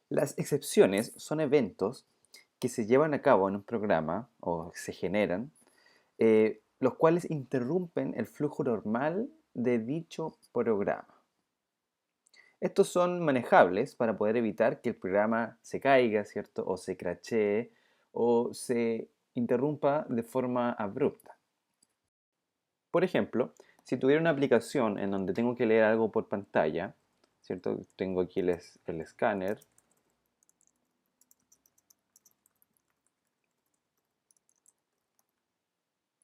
Las excepciones son eventos que se llevan a cabo en un programa o se generan, los cuales interrumpen el flujo normal de dicho programa. Estos son manejables para poder evitar que el programa se caiga, ¿cierto? O se crashee o se interrumpa de forma abrupta. Por ejemplo, si tuviera una aplicación en donde tengo que leer algo por pantalla, ¿cierto? Tengo aquí el escáner,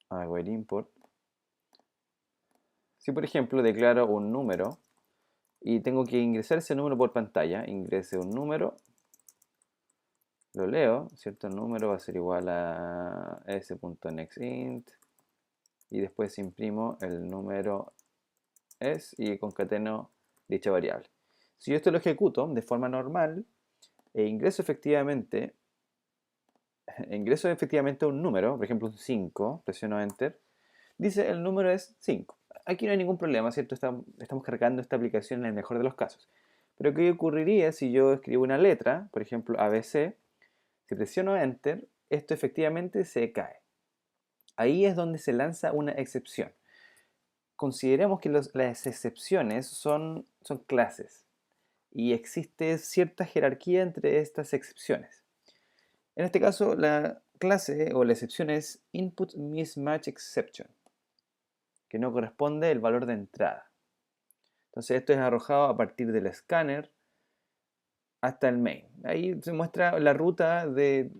hago el import. Si por ejemplo declaro un número y tengo que ingresar ese número por pantalla, ingrese un número, lo leo, ¿cierto? El número va a ser igual a s.nextInt y después imprimo el número s y concateno dicha variable. Si yo esto lo ejecuto de forma normal e ingreso efectivamente un número, por ejemplo un 5, presiono Enter, dice el número es 5. Aquí no hay ningún problema, ¿cierto? Estamos cargando esta aplicación en el mejor de los casos. Pero ¿qué ocurriría si yo escribo una letra, por ejemplo ABC? Si presiono Enter, esto efectivamente se cae. Ahí es donde se lanza una excepción. Consideremos que las excepciones son clases y existe cierta jerarquía entre estas excepciones. En este caso, la clase o la excepción es Input Mismatch Exception, que no corresponde el valor de entrada. Entonces esto es arrojado a partir del escáner hasta el main. Ahí se muestra la ruta de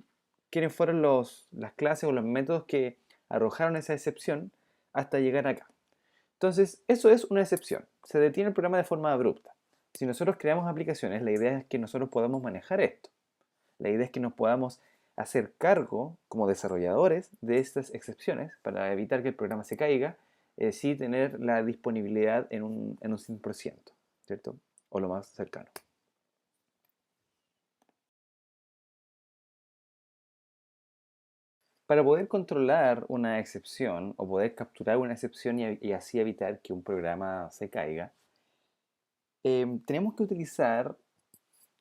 quiénes fueron las clases o los métodos que arrojaron esa excepción hasta llegar acá. Entonces, eso es una excepción. Se detiene el programa de forma abrupta. Si nosotros creamos aplicaciones, la idea es que nosotros podamos manejar esto. La idea es que nos podamos hacer cargo como desarrolladores de estas excepciones para evitar que el programa se caiga, sí tener la disponibilidad en un 100%, ¿cierto? O lo más cercano. Para poder controlar una excepción o poder capturar una excepción y así evitar que un programa se caiga, tenemos que utilizar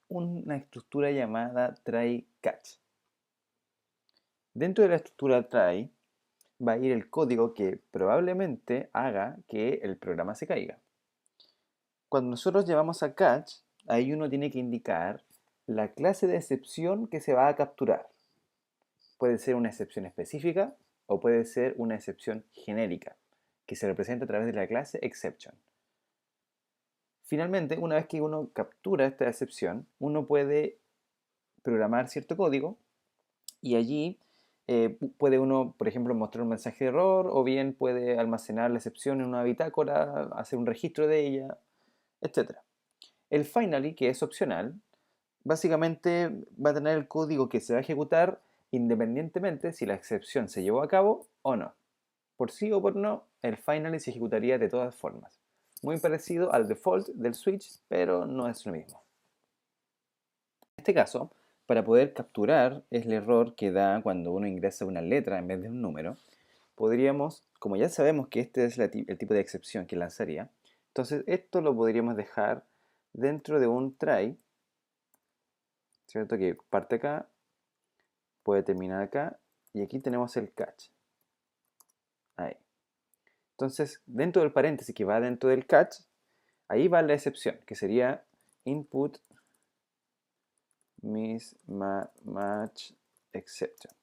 una estructura llamada try-catch. Dentro de la estructura try va a ir el código que probablemente haga que el programa se caiga. Cuando nosotros llevamos a catch, ahí uno tiene que indicar la clase de excepción que se va a capturar. Puede ser una excepción específica o puede ser una excepción genérica, que se representa a través de la clase exception. Finalmente, una vez que uno captura esta excepción, uno puede programar cierto código y allí puede uno, por ejemplo, mostrar un mensaje de error o bien puede almacenar la excepción en una bitácora, hacer un registro de ella, etc. El finally, que es opcional, básicamente va a tener el código que se va a ejecutar independientemente si la excepción se llevó a cabo o no. Por sí o por no, el finally se ejecutaría de todas formas. Muy parecido al default del switch, pero no es lo mismo. En este caso, para poder capturar el error que da cuando uno ingresa una letra en vez de un número, podríamos, como ya sabemos que este es el tipo de excepción que lanzaría, entonces esto lo podríamos dejar dentro de un try, ¿cierto? Que parte acá, puede terminar acá, y aquí tenemos el catch. Ahí. Entonces, dentro del paréntesis que va dentro del catch, ahí va la excepción, que sería input mismatch exception.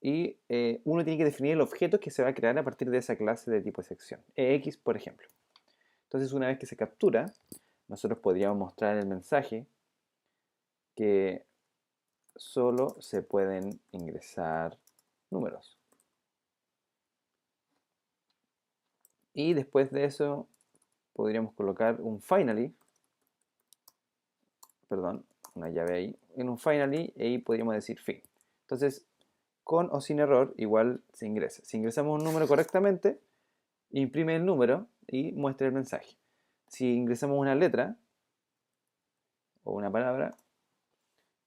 Y uno tiene que definir el objeto que se va a crear a partir de esa clase de tipo excepción, EX por ejemplo. Entonces una vez que se captura, nosotros podríamos mostrar el mensaje que solo se pueden ingresar números. Y después de eso podríamos colocar un finally, perdón, una llave ahí, en un finally y ahí podríamos decir fin. Entonces, con o sin error, igual se ingresa. Si ingresamos un número correctamente, imprime el número y muestra el mensaje. Si ingresamos una letra o una palabra,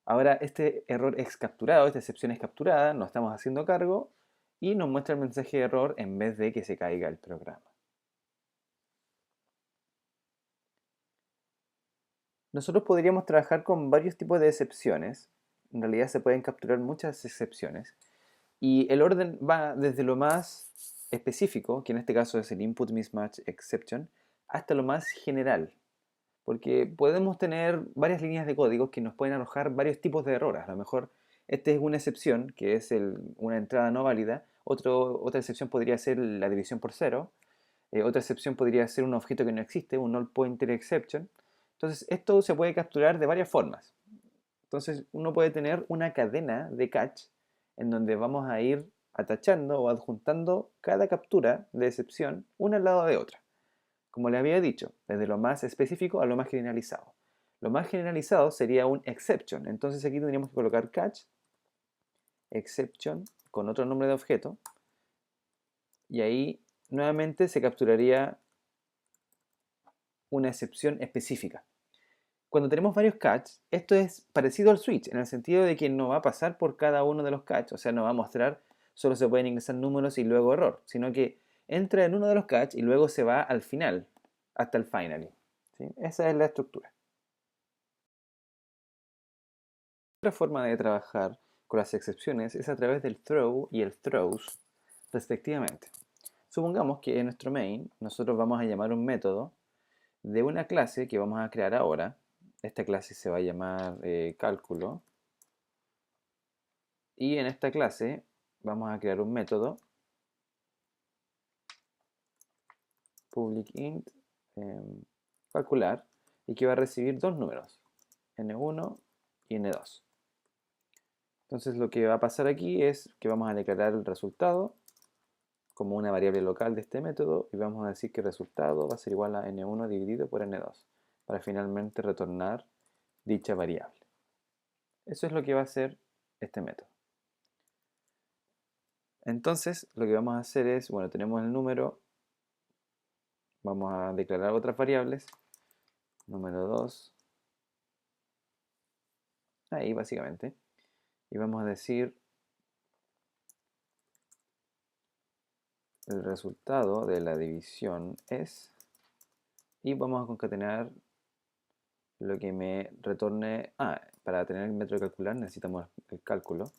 ahora este error es capturado, esta excepción es capturada, nos estamos haciendo cargo y nos muestra el mensaje de error en vez de que se caiga el programa. Nosotros podríamos trabajar con varios tipos de excepciones. En realidad se pueden capturar muchas excepciones. Y el orden va desde lo más específico, que en este caso es el input mismatch exception, hasta lo más general. Porque podemos tener varias líneas de código que nos pueden arrojar varios tipos de errores. A lo mejor esta es una excepción, que es una entrada no válida. Otra excepción podría ser la división por cero. Otra excepción podría ser un objeto que no existe, un null pointer exception. Entonces, esto se puede capturar de varias formas. Entonces, uno puede tener una cadena de catch en donde vamos a ir atachando o adjuntando cada captura de excepción una al lado de otra. Como les había dicho, desde lo más específico a lo más generalizado. Lo más generalizado sería un exception. Entonces aquí tendríamos que colocar catch, exception, con otro nombre de objeto. Y ahí nuevamente se capturaría una excepción específica. Cuando tenemos varios catch, esto es parecido al switch, en el sentido de que no va a pasar por cada uno de los catch, o sea, no va a mostrar solo se pueden ingresar números y luego error, sino que entra en uno de los catch y luego se va al final, hasta el finally. ¿Sí? Esa es la estructura. Otra forma de trabajar con las excepciones es a través del throw y el throws, respectivamente. Supongamos que en nuestro main nosotros vamos a llamar un método de una clase que vamos a crear ahora. Esta clase se va a llamar cálculo. Y en esta clase vamos a crear un método public int calcular y que va a recibir dos números, n1 y n2. Entonces lo que va a pasar aquí es que vamos a declarar el resultado como una variable local de este método y vamos a decir que el resultado va a ser igual a n1 dividido por n2 para finalmente retornar dicha variable. Eso es lo que va a hacer este método. Entonces lo que vamos a hacer es, bueno, tenemos el número, vamos a declarar otras variables, número 2, ahí básicamente, y vamos a decir el resultado de la división es, y vamos a concatenar lo que me retorne, para tener el método de calcular necesitamos el cálculo,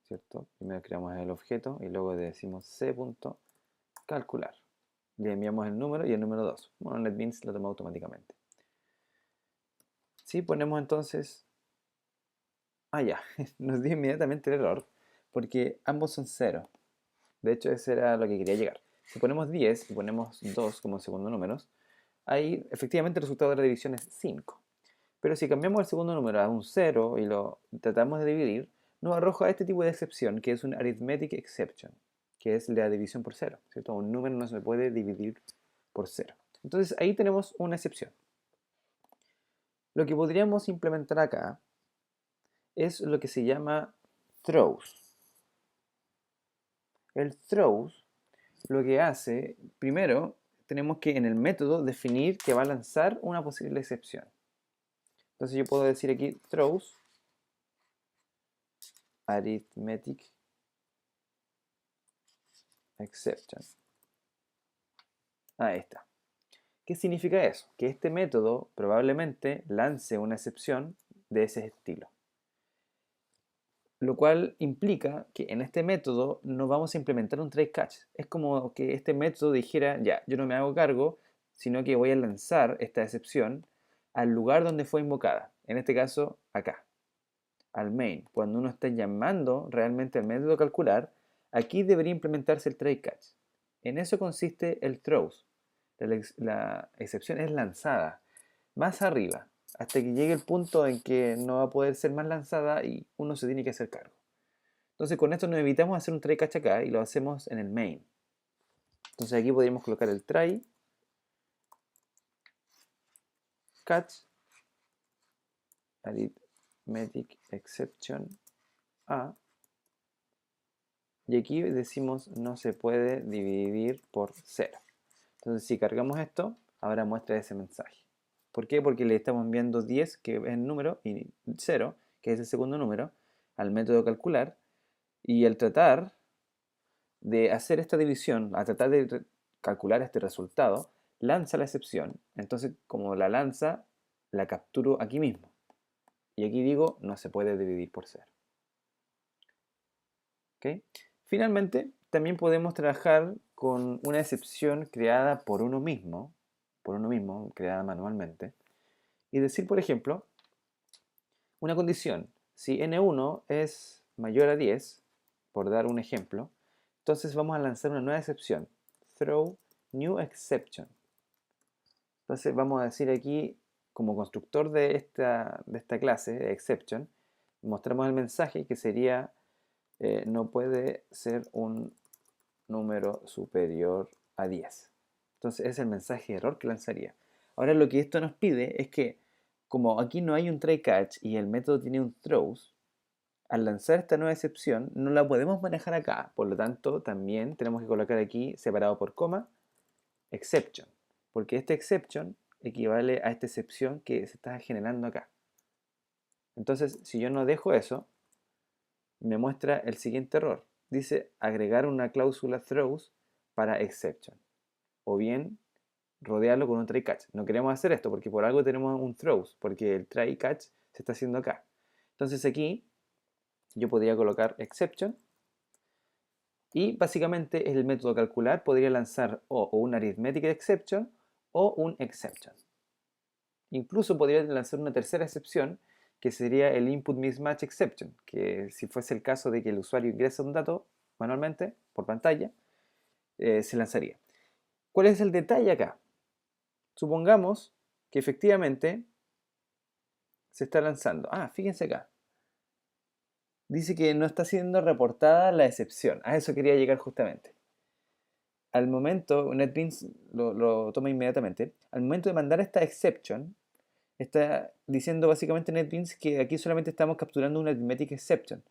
¿cierto? Primero creamos el objeto y luego decimos c.calcular. Le enviamos el número y el número 2. Bueno, NetBeans lo toma automáticamente. Si ponemos entonces, ya, nos dio inmediatamente el error porque ambos son 0. De hecho, ese era lo que quería llegar. Si ponemos 10 y ponemos 2 como segundo número, ahí efectivamente el resultado de la división es 5. Pero si cambiamos el segundo número a un 0 y lo tratamos de dividir, nos arroja este tipo de excepción, que es un arithmetic exception, que es la división por 0, ¿cierto? Un número no se puede dividir por 0. Entonces ahí tenemos una excepción. Lo que podríamos implementar acá es lo que se llama throws. El throws lo que hace, primero, tenemos que en el método definir que va a lanzar una posible excepción. Entonces yo puedo decir aquí throws arithmetic exception. Ahí está. ¿Qué significa eso? Que este método probablemente lance una excepción de ese estilo. Lo cual implica que en este método no vamos a implementar un try catch. Es como que este método dijera, ya, yo no me hago cargo, sino que voy a lanzar esta excepción al lugar donde fue invocada. En este caso, acá, al main. Cuando uno está llamando realmente al método calcular, aquí debería implementarse el try catch. En eso consiste el throws. La excepción es lanzada más arriba, hasta que llegue el punto en que no va a poder ser más lanzada y uno se tiene que hacer cargo. Entonces con esto nos evitamos hacer un try catch acá y lo hacemos en el main. Entonces aquí podríamos colocar el try catch arithmetic exception a, y aquí decimos no se puede dividir por 0. Entonces si cargamos esto, ahora muestra ese mensaje. ¿Por qué? Porque le estamos enviando 10, que es el número, y 0, que es el segundo número, al método calcular, y al tratar de hacer esta división, al tratar de calcular este resultado, lanza la excepción. Entonces, como la lanza, la capturo aquí mismo. Y aquí digo, no se puede dividir por 0. ¿Okay? Finalmente, también podemos trabajar con una excepción creada por uno mismo, creada manualmente, y decir, por ejemplo, una condición. Si n1 es mayor a 10, por dar un ejemplo, entonces vamos a lanzar una nueva excepción. Throw new exception. Entonces vamos a decir aquí, como constructor de esta clase, exception, mostramos el mensaje que sería no puede ser un número superior a 10. Entonces es el mensaje de error que lanzaría. Ahora lo que esto nos pide es que, como aquí no hay un try catch y el método tiene un throws, al lanzar esta nueva excepción no la podemos manejar acá. Por lo tanto, también tenemos que colocar aquí, separado por coma, exception. Porque este exception equivale a esta excepción que se está generando acá. Entonces, si yo no dejo eso, me muestra el siguiente error. Dice agregar una cláusula throws para exception. O bien rodearlo con un try catch. No queremos hacer esto porque por algo tenemos un throws, porque el try catch se está haciendo acá. Entonces aquí yo podría colocar exception y básicamente el método calcular podría lanzar o un arithmetic exception o un exception. Incluso podría lanzar una tercera excepción que sería el input mismatch exception, que si fuese el caso de que el usuario ingrese un dato manualmente por pantalla, se lanzaría. ¿Cuál es el detalle acá? Supongamos que efectivamente se está lanzando. Fíjense acá. Dice que no está siendo reportada la excepción. A eso quería llegar justamente. Al momento, NetBeans lo toma inmediatamente. Al momento de mandar esta exception, está diciendo básicamente NetBeans que aquí solamente estamos capturando una arithmetic exception.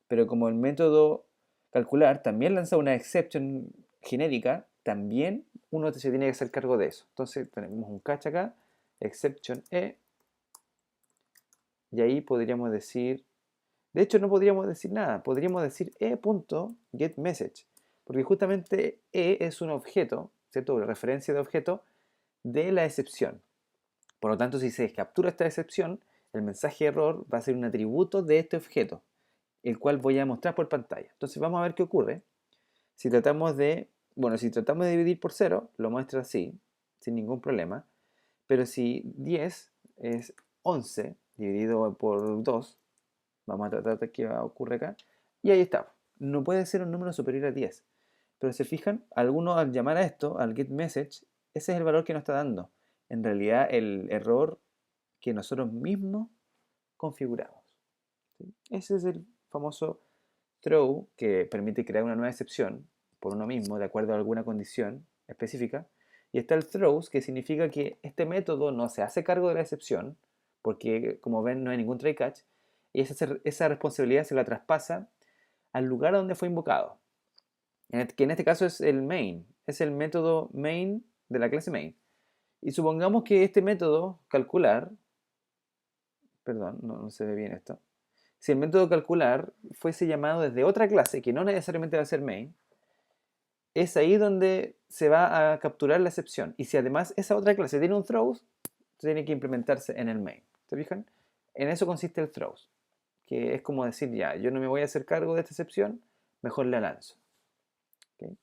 Pero como el método calcular también lanza una exception genérica, también uno se tiene que hacer cargo de eso. Entonces tenemos un catch acá, exception E, y ahí podríamos decir, de hecho no podríamos decir nada, podríamos decir e.getMessage, porque justamente E es un objeto, ¿cierto? Una referencia de objeto de la excepción. Por lo tanto, si se captura esta excepción, el mensaje error va a ser un atributo de este objeto, el cual voy a mostrar por pantalla. Entonces vamos a ver qué ocurre. Si tratamos de dividir por 0, lo muestra así, sin ningún problema. Pero si 10 es 11 dividido por 2, vamos a tratar de qué ocurre acá. Y ahí está. No puede ser un número superior a 10. Pero se fijan, algunos al llamar a esto, al getMessage, ese es el valor que nos está dando. En realidad el error que nosotros mismos configuramos. ¿Sí? Ese es el famoso throw que permite crear una nueva excepción por uno mismo de acuerdo a alguna condición específica. Y está el throws, que significa que este método no se hace cargo de la excepción, porque como ven no hay ningún try catch, y esa responsabilidad se la traspasa al lugar donde fue invocado, que en este caso es el main, es el método main de la clase main. Y supongamos que este método calcular, perdón, no se ve bien esto, si el método calcular fuese llamado desde otra clase, que no necesariamente va a ser main, es ahí donde se va a capturar la excepción. Y si además esa otra clase tiene un throws, tiene que implementarse en el main. ¿Se fijan? En eso consiste el throws, que es como decir, ya, yo no me voy a hacer cargo de esta excepción, mejor la lanzo. ¿Okay?